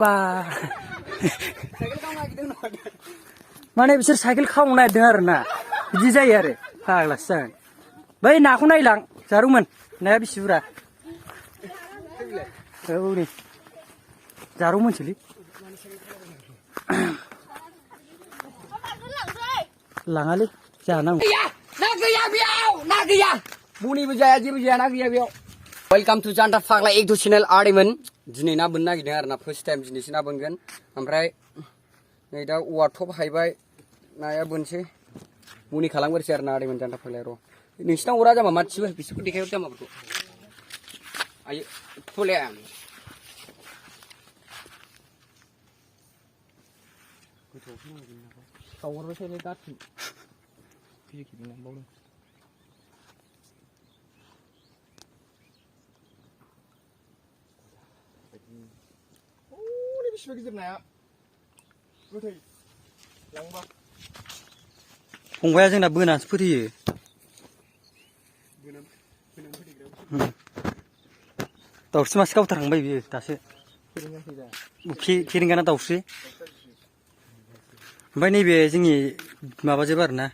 बा माने बिसोर साइकेल खावनो नागिरदों आरो ना बिदि जायो आरो फाग्लासो जागोन बै नाखौ नायलां जारुमोन नाया बेसे बुरजा औ नै जारुमोनसोलै लाङालै जोंहा नांगौ ना गैया बेयाव ना गैया बुनिबो जाया जेबो जाया ना गैया बेयाव वेलकाम टु जान्टा फाग्ला एक चेनेल आदैमोन दिनै ना बोननो नागिरदों आरो ना फार्स्ट टाइम दिनैसो ना बोनगोन ओमफ्राय नै दा औवा थप हायबाय नाया बोनसै बुनि खालामग्रोसै आरो ना आदैमोन जान्टा फाग्लाया र' नोंसिना अरा जामा माथिबो बिसोरखौ देखायहर जामाफोरखौ आयो थले सावहरबायसैलै गाथि बावदों बेसेबां गिदिर नाया गोथै लांबा फंबाया जोंना बोनासो फोथैयो दाउस्रि मासे गावथारखांबाय बियो दासो खेरेंगाना दाउस्रि ओमफ्राय नैबे जोंनि माबाजोबो आरो ना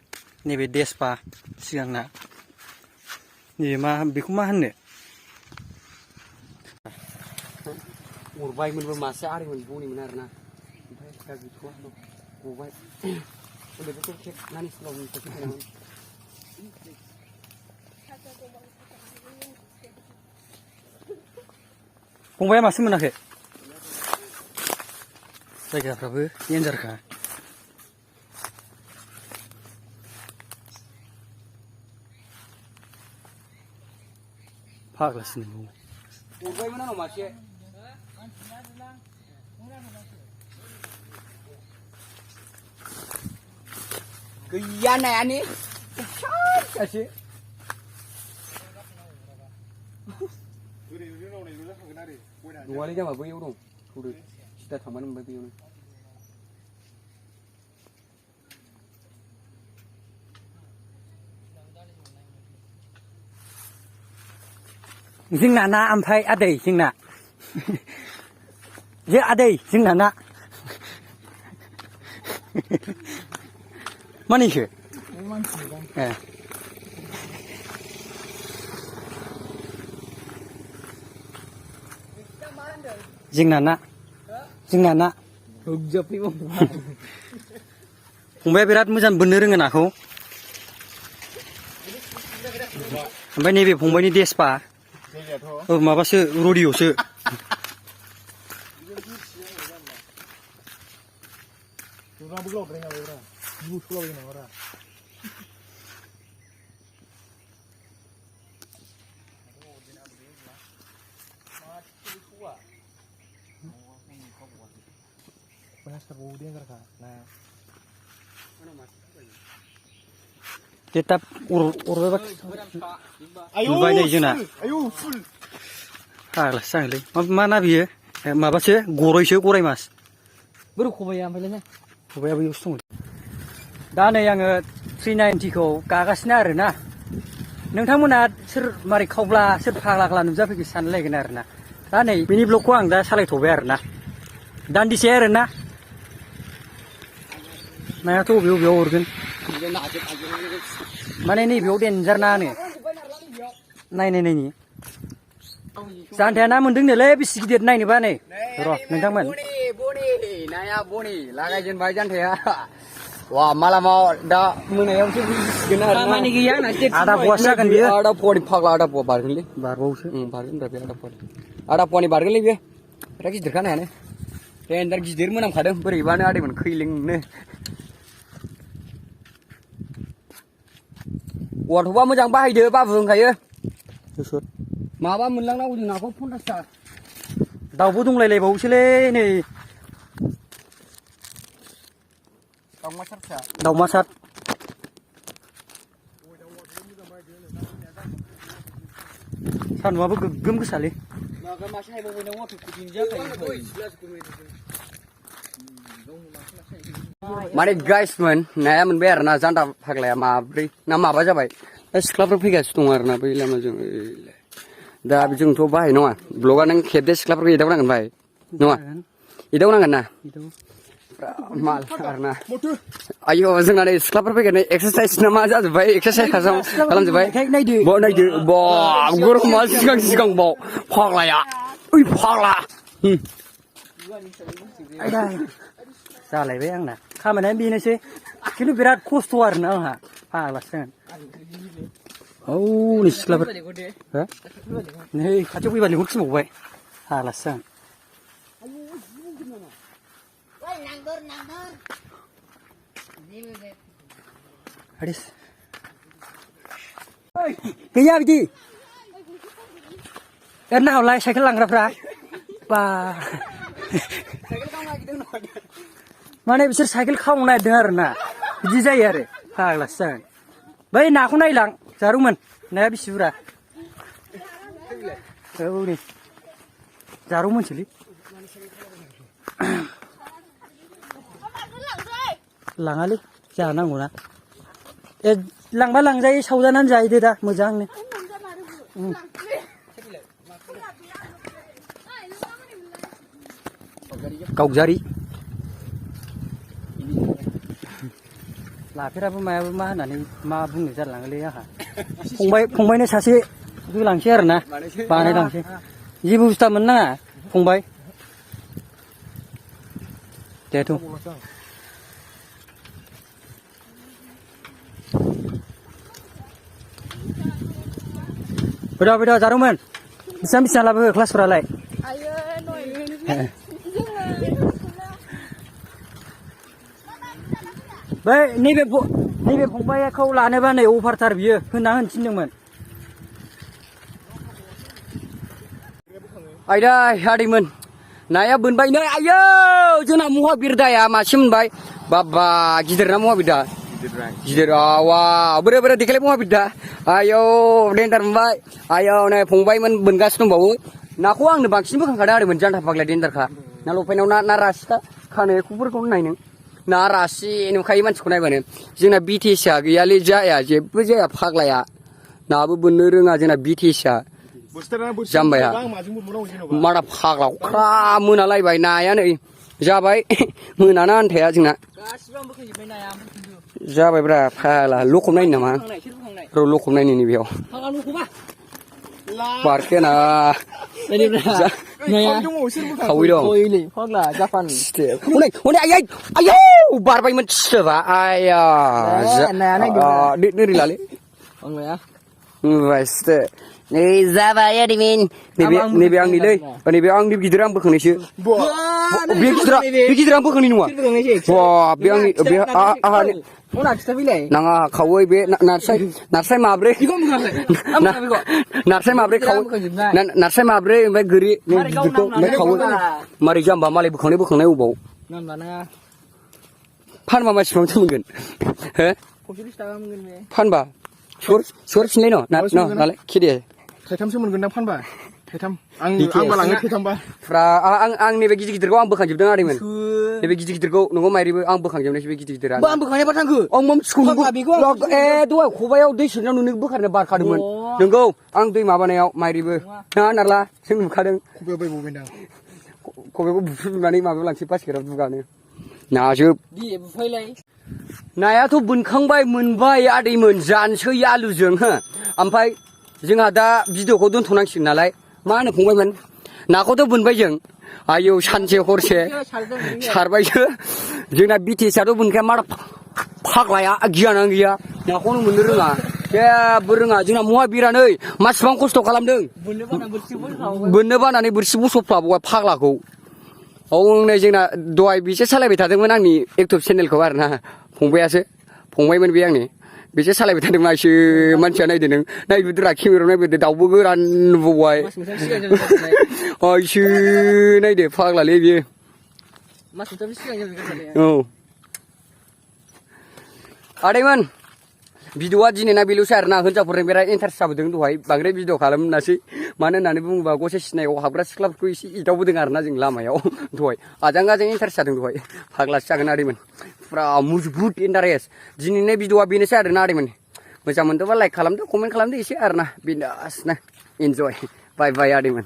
नैबे देसपा सिगांना नैबे मा बेखौ मा होननो अरबायमोनबो मासे आदैमोन बुनिमोन आरो ना ओमफ्राय दा गैथ'वा गबाय उन्दैफोरखौ खेबनानै स्कुलाव फंबाया मासे मोनाखै जायगाफ्राबो डेन्जारखा फाग्लासो नंगौ अरबायमोन आंनाव मासे गैया नायानो फिसासो नङालै जामा बैयाव दं थौदो सिदा थांबानो मोनबाय बैयावनो जोंना ना ओमफ्राय आदै जोंना जे आदै जोंना ना मानिखो ए जोंना ना फंबाया बिराद मोजां बोननो रोङो नाखौ ओमफ्राय नैबे फंबायनि देसपा माबासो रडिअ'सो tetap urut नुबाय नै जोंना फाग्लासो जागोनलै मा ना बियो माबासो गरैसो गराय मास बोरै खबाइया ओमफ्राय खबाइया बैयावसो दङ दा नै आङो 390खौ गागासिनो आरो ना नोंथांमोना सोर मारै खावब्ला सोर फाग्ला नुजाफैखो सानलायगोन आरो ना दा नै बेनि ब्लगखौ आं दा सालायथ'बाय आरो ना दान्दिसे आरो ना नायाथ' बबेयाव हरगोन माने नैबेयाव देन्जार नानो नायनि जान्थाया ना मोनदों नोलै बेसे गिदिर नायनोबा नै र' नोंथांमोन बनि नाया बनि लागायजेनबाय जान्थाया वा मालामा दा मोनायावसो बुजिसिगोन आरो खामानि गैया आंना आधा पवासो जागोन बियो आधा पवानि फाग्ला आधा पवा बारगोनलै बारबावसो बारगोन दा बे आधा पवानि बारगोनलै बेयो बिराद गिदिरखा नायानो देन्जार गिदिर मोनामखादों बोरैबानो आदैमोन खैलेंनो औवाथ'बा मोजां बाहायदो बाबु होनखायो माबा मोनलांनांगौ जों नाखौ 50ता दाउबो दंलायलायबावोसोलै नै दाउमासार सान्दुंआबो गोगोम गोसालै माने गाइसमोन नाया मोनबाय आरो ना जान्टा फाग्लाया माब्रै ना माबा जाबाय दा सिख्लाफोर फैगासिनो दं आरो ना बै लामाजों दा जोंथ' बाहाय नङा ब्लगा नों खेबदे सिख्लाफोरखौ एदावनांगोन बाहाय नङा इदाव नांगोन ना itu माल आरोना मथो आयौ जोंना नै सिख्लाफोर फैगोन एक्सारसाइस ना मा जाजोब्बाय एक्सारसाइस खालामजोब्बाय नायदो नायदो बा गरमा सिगां बाव फाग्लाया ओइ फाग्ला आयदा जालायबाय आंना खामानियानो बेनोसै खिन्थु बिराद खस्थ' आरोना आंहा फाग्लासो औ नै सिख्लाफोर हो नै खाथियाव फैबा लिंहरफिनबावबाय फाग्लासो आं Hadis. Gaya bidi. Erna hawlai cycle langrafra. Ba. Mana बिसोर साइकेल खावनो नागिरदों आरोना बिदि जायो आरो फाग्लासो जागोन बै नाखौ नायलां जारुमोन नाया बेसे बुरजा औ नै जारुमोनसोलै लाङालै जाहा नांगौना ए लांबा लांजायो सावजानानै जाहैदो दा मोजांनो गावजारि लाफेराबो मायाबो मा होननानै मा बुंनो जालाङोलै आंहा फंबायनो सासे होलांसै आरोना बानायलांसै जेबो बुस्थु मोननो नाङा फंबाय देथ' Beda jaruman. Bisa lah kelas beralai. Ayo, Baik, nebe फंबाया kau लानोबा नै अफारथार बियो होना होनथिनदोंमोन. आयदा हादैमोन नाया बोनबाय नै आयौ जोंना मुहा बिरदाया मासे मोनबाय बाबा गिदिर ना मुहा बिरदा गिदिर आवा बोरै देखायलाय मुहा बिरदा आयौ देन्टार मोनबाय आयौ नै फंबायमोन बोनगासिनो दंबावो नाखौ आंनो बांसिन बोखांखादों आरोमोन जान्था फाग्लाया देन्टारखा ना लफायनाव ना रासिखा खानायखौफोरखौ नायनो ना रासि नुखायो मानसिखौ नायबानो जोंना बिटिएसआ गैयालै जाया जेबो जाया फाग्लाया नाबो बोननो रोङा जोंना बिटिएसआ जाम्बाया मारा फाग्ला अख्रा मोनालायबाय नाया नै जाबाय मोनाना आन्थाया जोंना जाबायब्रा फाग्ला लखब नायनो नामा र' लखब नायनो नैबेयाव बारखेना खावै दं हनै आयै बारबायमोन थिसोबा आया नोरिलालै नै जाबाय आदैमोन नैबे आंनिलै नैबे आंनि गिदिर आं बोखांनायसो बे गिदिर आं बोखांनाय नङा बे आंनि बे आहा नाङा खावै बे नारसाय माब्रै नारसाय माब्रै खावै नारसाय माब्रै ओमफ्राय गोरि गिदिरखौ ओमफ्राय खावै मारै जाम्बा मालाय बोखांनाय अबाव फानबा मानसिफ्रावसो मोनगोन हो फानबा सर फिनलाय नालाय खेदे थाइथामसो मोनगोन दां फानबा थाइथाम आंबा लाङो थाइथामबा आं नैबे गिदिरखौ आं बोखांजोबदों आदैमोन नैबे गिदिरखौ नोंगौ माइरिबो आं बोखांजोबनायसो बे गिदिरा आं बोखांनाय बाथांखो आं मिथिगौ ए दहाय खबायाव दै सोनायाव नोंनो बोखारनो बारखादोंमोन नोंगौ आं दै माबानायाव माइरिबो ना नारला जों नुखादों खबायावबो बुफ्रुनानै माबायाव लांसै बास्केटाव दुगानो नाजोब नायाथ' बोनखांबाय मोनबाय आदैमोन जानोसै आलुजों हो ओमफ्राय जोंहा दा भिडिअखौ दोनथ'नांसिगोन नालाय मा होनो फंबायमोन नाखौथ' बोनबाय जों आयौ सानसे हरसे सारबायसो जोंना बिटिएसआथ' बोनखाया मा फाग्लाया गियानानो गैया नाखौनो मोननो रोङा जेबो रोङा जोंना मुवा बिरानै मासिबां खस्थ' खालामदों बोननो बानानै बोरसि बस'फ्लाबोबाय फाग्लाखौ औ नै जोंना दहाय बिसोर सालायबाय थादोंमोन आंनि इउटुब चेनेलखौ आरोना फंबायमोन बे आंनि बिसोर सालायबाय थादोंमोन आंसो मानसिया नायदो नों नायबोदोरा केमेरायाव नायबोदो दाउबो गोरान नुबावबाय आयसो नायदो फाग्लालै बियो औ आदैमोन भिडिअआ दिनैना बेल'सै आरोना हिनजावफोरजों बिराद इन्टारेस्ट जाबोदों दहाय बांद्राय भिडिअ खालामनासै मानो होननानै बुङोबा गसे सिनायाव हाबग्रा सिख्लाफोरखौ एसे एदावबोदों आरोना जों लामायाव दहाय आजां गाजां इन्टारेस्ट जादों दहाय फाग्लासो जागोन आदैमोन फुरा मुजबुत इन्टारेस्ट दिनैनि भिडिअआ बेनोसै आरोना आदैमोन मोजां मोनदोंबा लाइक खालामदो कमेन्ट खालामदो एसे आरोना बिन्दासनो इन्जय बाय बाय आदैमोन